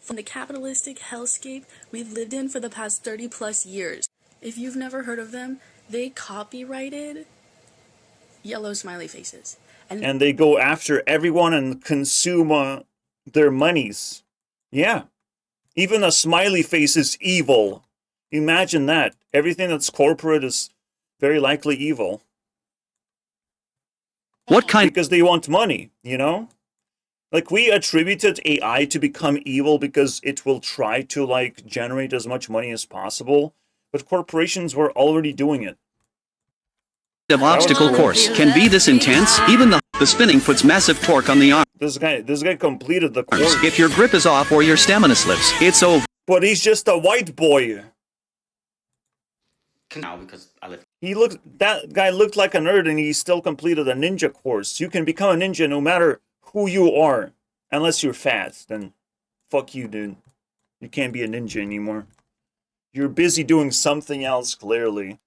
S24: From the capitalistic hellscape we've lived in for the past 30 plus years. If you've never heard of them, they copyrighted yellow smiley faces.
S1: And they go after everyone and consume their monies. Yeah. Even a smiley face is evil. Imagine that. Everything that's corporate is very likely evil.
S25: What kind?
S1: Because they want money, you know? Like, we attributed AI to become evil because it will try to, like, generate as much money as possible. But corporations were already doing it.
S25: The obstacle course can be this intense. Even the spinning puts massive torque on the arm.
S1: This guy completed the course.
S25: If your grip is off or your stamina slips, it's over.
S1: But he's just a white boy.
S26: Now, because I live.
S1: That guy looked like a nerd, and he still completed a ninja course. You can become a ninja no matter who you are, unless you're fat. Then, fuck you, dude. You can't be a ninja anymore. You're busy doing something else. Clearly,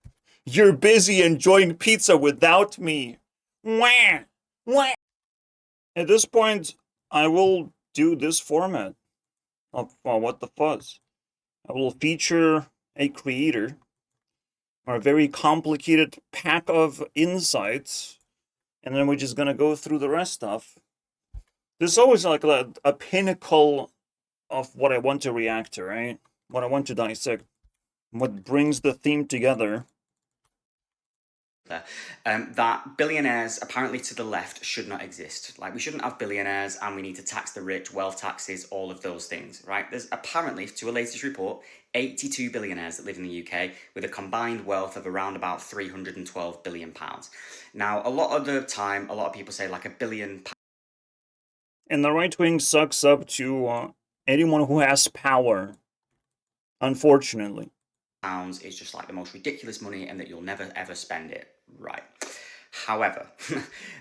S1: you're busy enjoying pizza without me. Wah, wah. At this point, I will do this format of What the Fuzz. I will feature a creator, or a very complicated pack of insights, and then we're just gonna go through the rest stuff. There's always like a pinnacle of what I want to react to, right? What I want to dissect. What brings the theme together
S3: that billionaires apparently to the left should not exist. Like, we shouldn't have billionaires and we need to tax the rich, wealth taxes, all of those things, right? There's apparently, to a latest report, 82 billionaires that live in the UK with a combined wealth of around about £312 billion. Now, a lot of the time, a lot of people say like £1 billion.
S1: And the right wing sucks up to anyone who has power, unfortunately.
S3: Pounds is just like the most ridiculous money and that you'll never ever spend it, right? However,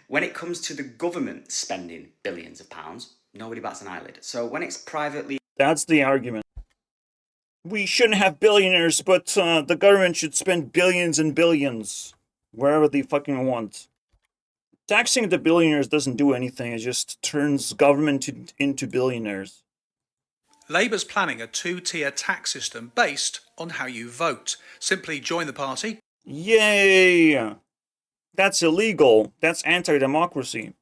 S3: when it comes to the government spending billions of pounds, nobody bats an eyelid. So when it's privately...
S1: That's the argument. We shouldn't have billionaires, but the government should spend billions and billions wherever they fucking want. Taxing the billionaires doesn't do anything, it just turns government into billionaires.
S5: Labour's planning a two-tier tax system based on how you vote. Simply join the party.
S1: Yay! That's illegal. That's anti-democracy.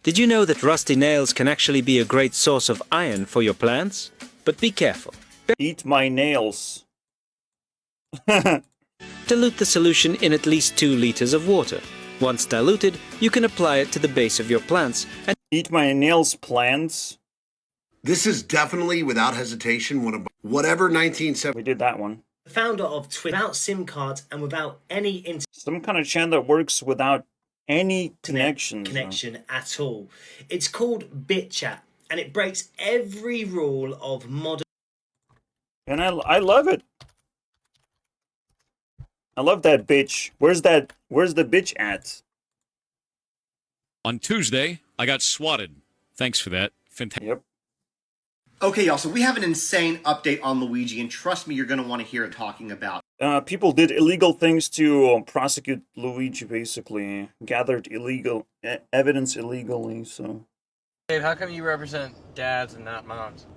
S6: Did you know that rusty nails can actually be a great source of iron for your plants? But be careful.
S1: Eat my nails.
S6: Dilute the solution in at least 2 liters of water. Once diluted, you can apply it to the base of your plants and...
S1: Eat my nails, plants?
S9: This is definitely, without hesitation, whatever 1970...
S1: We did that one.
S7: The founder of Twitter, without SIM cards and without any...
S1: Some kind of channel that works without any connection
S7: at all. It's called BitChat, and it breaks every rule of modern...
S1: And I love it. I love that bitch. Where's the bitch at?
S8: On Tuesday, I got swatted. Thanks for that. Fantastic.
S1: Yep.
S26: Okay, y'all, so we have an insane update on Luigi, and trust me, you're going to want to hear it talking about.
S1: People did illegal things to prosecute Luigi, basically. Gathered illegal evidence illegally, so...
S27: Dave, how come you represent dads and not moms?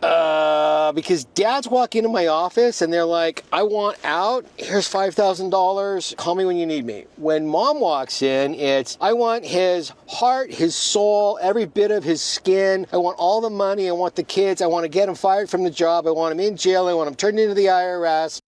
S28: Because dads walk into my office and they're like, I want out, here's $5,000, call me when you need me. When mom walks in, it's, I want his heart, his soul, every bit of his skin, I want all the money, I want the kids, I want to get him fired from the job, I want him in jail, I want him turned into the IRS.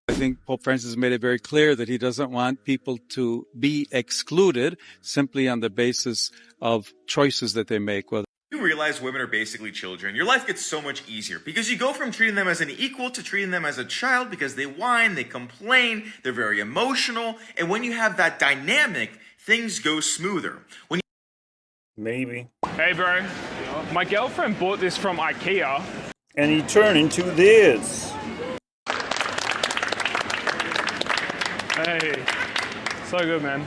S29: I think Pope Francis made it very clear that he doesn't want people to be excluded simply on the basis of choices that they make. Well,
S30: you realize women are basically children, your life gets so much easier because you go from treating them as an equal to treating them as a child because they whine, they complain, they're very emotional, and when you have that dynamic, things go smoother.
S1: Maybe.
S31: Hey bro, my girlfriend bought this from IKEA.
S1: And he turned into this.
S31: Hey, so good, man.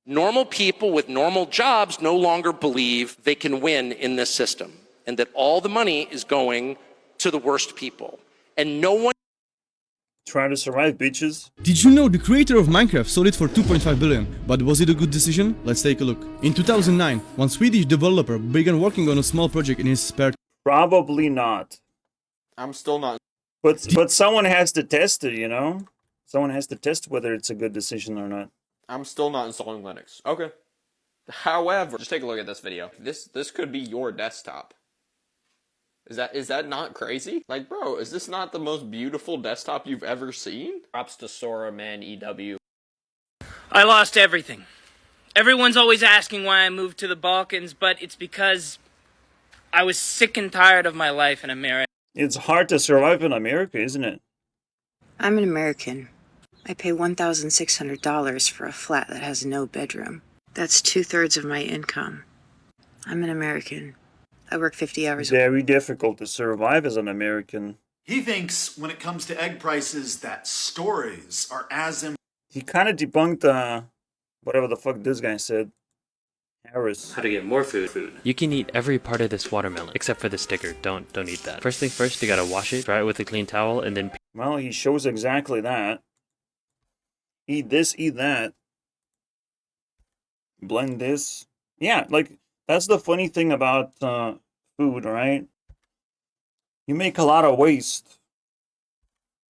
S32: Normal people with normal jobs no longer believe they can win in this system, and that all the money is going to the worst people. And no one...
S1: Try to survive, bitches.
S33: Did you know the creator of Minecraft sold it for 2.5 billion? But was it a good decision? Let's take a look. In 2009, one Swedish developer began working on a small project in his spare time.
S1: Probably not.
S15: I'm still not.
S1: But someone has to test it, you know? Someone has to test whether it's a good decision or not.
S15: I'm still not installing Linux. Okay. However, just take a look at this video. This could be your desktop. Is that not crazy? Like, bro, is this not the most beautiful desktop you've ever seen?
S34: Props to Sora, man, EW.
S35: I lost everything. Everyone's always asking why I moved to the Balkans, but it's because I was sick and tired of my life in America.
S1: It's hard to survive in America, isn't it?
S36: I'm an American. I pay $1,600 for a flat that has no bedroom. That's 2/3 of my income. I'm an American. I work 50 hours a week.
S1: Very difficult to survive as an American.
S37: He thinks when it comes to egg prices that stories are as...
S1: He kind of debunked whatever the fuck this guy said. Harris.
S38: How to get more food. You can eat every part of this watermelon, except for the sticker. Don't eat that. First thing first, you gotta wash it, dry it with a clean towel, and then...
S1: Well, he shows exactly that. Eat this, eat that. Blend this. Yeah, like, that's the funny thing about food, right? You make a lot of waste.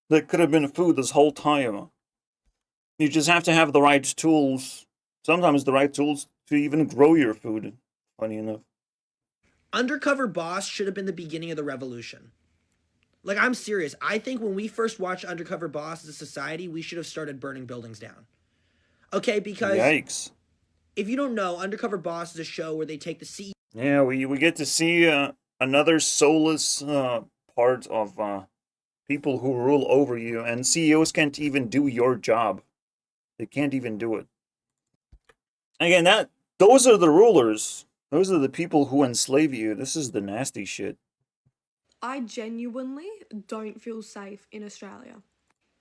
S1: That could have been food this whole time. You just have to have the right tools. Sometimes the right tools to even grow your food, funny enough.
S39: Undercover boss should have been the beginning of the revolution.
S2: Like, I'm serious. I think when we first watched Undercover Boss as a society, we should have started burning buildings down. Okay, because...
S1: Yikes.
S2: If you don't know, Undercover Boss is a show where they take the CEO...
S1: Yeah, we get to see another soulless part of people who rule over you, and CEOs can't even do your job. They can't even do it. Again, those are the rulers. Those are the people who enslave you. This is the nasty shit.
S3: I genuinely don't feel safe in Australia.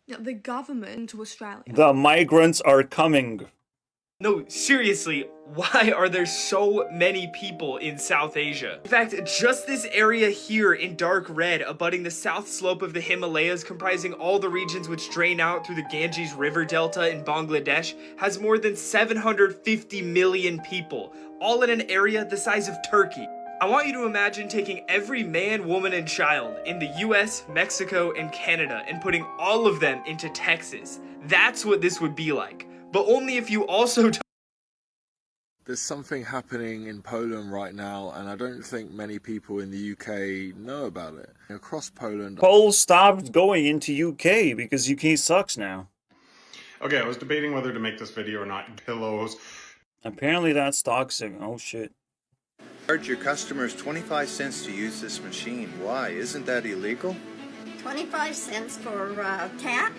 S3: Now, the government to Australia.
S1: The migrants are coming.
S31: No, seriously, why are there so many people in South Asia? In fact, just this area here in dark red, abutting the south slope of the Himalayas, comprising all the regions which drain out through the Ganges River Delta in Bangladesh, has more than 750 million people, all in an area the size of Turkey. I want you to imagine taking every man, woman, and child in the US, Mexico, and Canada and putting all of them into Texas. That's what this would be like. But only if you also...
S4: There's something happening in Poland right now, and I don't think many people in the UK know about it. Across Poland...
S1: Poles stopped going into UK because UK sucks now.
S10: Okay, I was debating whether to make this video or not. Pillows.
S1: Apparently that's toxic. Oh shit.
S11: Charge your customers 25 cents to use this machine. Why? Isn't that illegal?
S12: 25 cents for tap,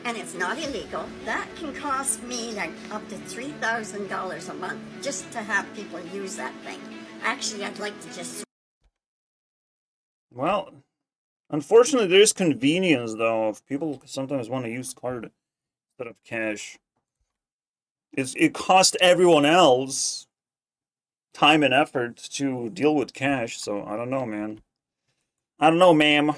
S12: and it's not illegal. That can cost me like up to $3,000 a month just to have people use that thing. Actually, I'd like to just...
S1: Well, unfortunately there's convenience though. If people sometimes want to use card instead of cash. It costs everyone else time and effort to deal with cash, so I don't know, man. I don't know, ma'am.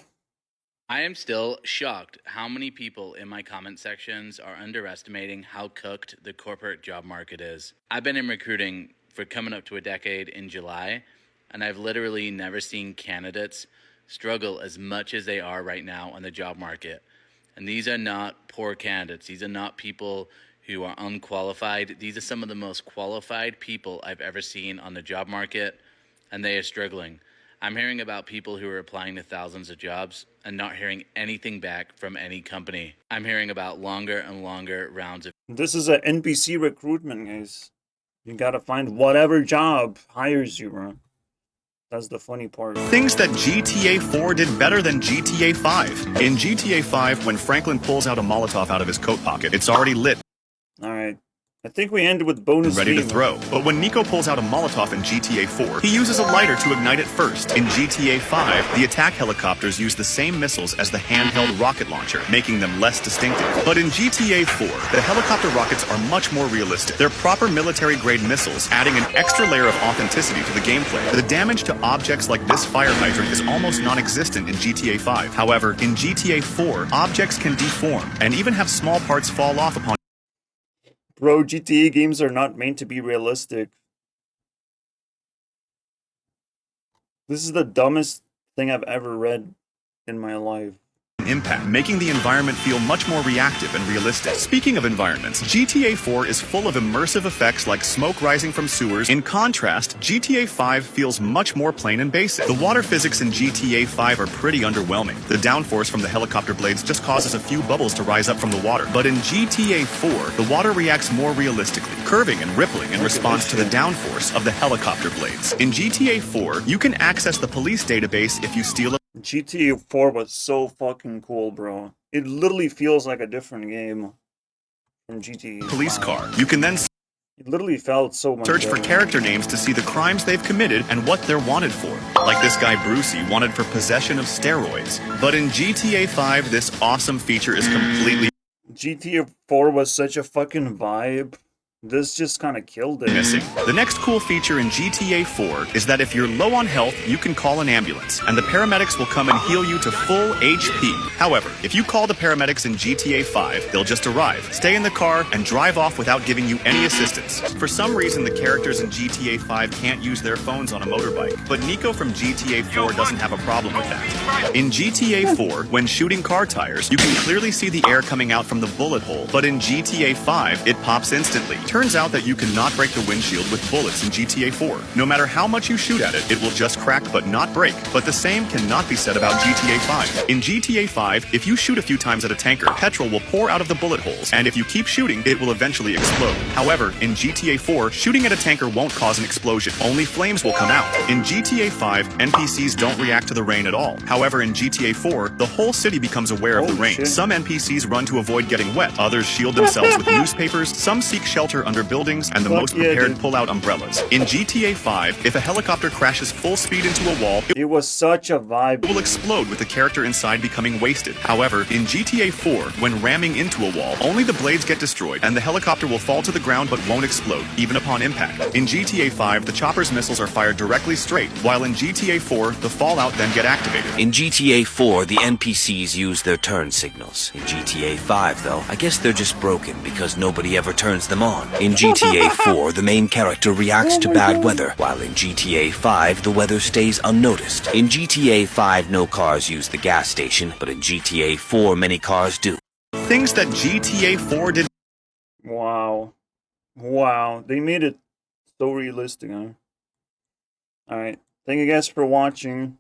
S13: I am still shocked how many people in my comment sections are underestimating how cooked the corporate job market is. I've been in recruiting for coming up to a decade in July, and I've literally never seen candidates struggle as much as they are right now on the job market. And these are not poor candidates. These are not people who are unqualified. These are some of the most qualified people I've ever seen on the job market, and they are struggling. I'm hearing about people who are applying to thousands of jobs and not hearing anything back from any company. I'm hearing about longer and longer rounds of...
S1: This is an NPC recruitment, guys. You gotta find whatever job hires you, bro. That's the funny part.
S14: Things that GTA 4 did better than GTA 5. In GTA 5, when Franklin pulls out a Molotov out of his coat pocket, it's already lit.
S1: Alright. I think we ended with bonus
S14: ready to
S1: theme.
S14: throw. But when Nico pulls out a Molotov in GTA 4, he uses a lighter to ignite it first. In GTA 5, the attack helicopters use the same missiles as the handheld rocket launcher, making them less distinctive. But in GTA 4, the helicopter rockets are much more realistic. They're proper military-grade missiles, adding an extra layer of authenticity to the gameplay. The damage to objects like this fire hydrant is almost non-existent in GTA 5. However, in GTA 4, objects can deform, and even have small parts fall off upon...
S1: Bro, GTA games are not meant to be realistic. This is the dumbest thing I've ever read in my life.
S14: Impact, making the environment feel much more reactive and realistic. Speaking of environments, GTA 4 is full of immersive effects like smoke rising from sewers. In contrast, GTA 5 feels much more plain and basic. The water physics in GTA 5 are pretty underwhelming. The downforce from the helicopter blades just causes a few bubbles to rise up from the water. But in GTA 4, the water reacts more realistically, curving and rippling in response to the downforce of the helicopter blades. In GTA 4, you can access the police database if you steal a...
S1: GTA 4 was so fucking cool, bro. It literally feels like a different game from GTA 5.
S14: Police car. You can then
S1: it literally felt so much
S14: search for
S1: better.
S14: character names to see the crimes they've committed and what they're wanted for. Like this guy Brucey, wanted for possession of steroids. But in GTA 5, this awesome feature is completely...
S1: GTA 4 was such a fucking vibe. This just kind of killed it.
S14: Missing. The next cool feature in GTA 4 is that if you're low on health, you can call an ambulance, and the paramedics will come and heal you to full HP. However, if you call the paramedics in GTA 5, they'll just arrive, stay in the car, and drive off without giving you any assistance. For some reason, the characters in GTA 5 can't use their phones on a motorbike, but Nico from GTA 4 doesn't have a problem with that. In GTA 4, when shooting car tires, you can clearly see the air coming out from the bullet hole, but in GTA 5, it pops instantly. Turns out that you cannot break the windshield with bullets in GTA 4. No matter how much you shoot at it, it will just crack but not break. But the same cannot be said about GTA 5. In GTA 5, if you shoot a few times at a tanker, petrol will pour out of the bullet holes, and if you keep shooting, it will eventually explode. However, in GTA 4, shooting at a tanker won't cause an explosion. Only flames will come out. In GTA 5, NPCs don't react to the rain at all. However, in GTA 4, the whole city becomes aware of the rain.
S1: Shit.
S14: Some NPCs run to avoid getting wet, others shield themselves with newspapers, some seek shelter under buildings, and the most prepared pull out umbrellas. In GTA 5, if a helicopter crashes full speed into a wall,
S1: it was such a vibe.
S14: It will explode with the character inside becoming wasted. However, in GTA 4, when ramming into a wall, only the blades get destroyed, and the helicopter will fall to the ground but won't explode, even upon impact. In GTA 5, the chopper's missiles are fired directly straight, while in GTA 4, the fallout then get activated.
S5: In GTA 4, the NPCs use their turn signals. In GTA 5, though, I guess they're just broken because nobody ever turns them on. In GTA 4, the main character reacts to bad weather, while in GTA 5, the weather stays unnoticed. In GTA 5, no cars use the gas station, but in GTA 4, many cars do.
S14: Things that GTA 4 did.
S1: Wow. Wow. They made it so realistic, huh? Alright. Thank you guys for watching.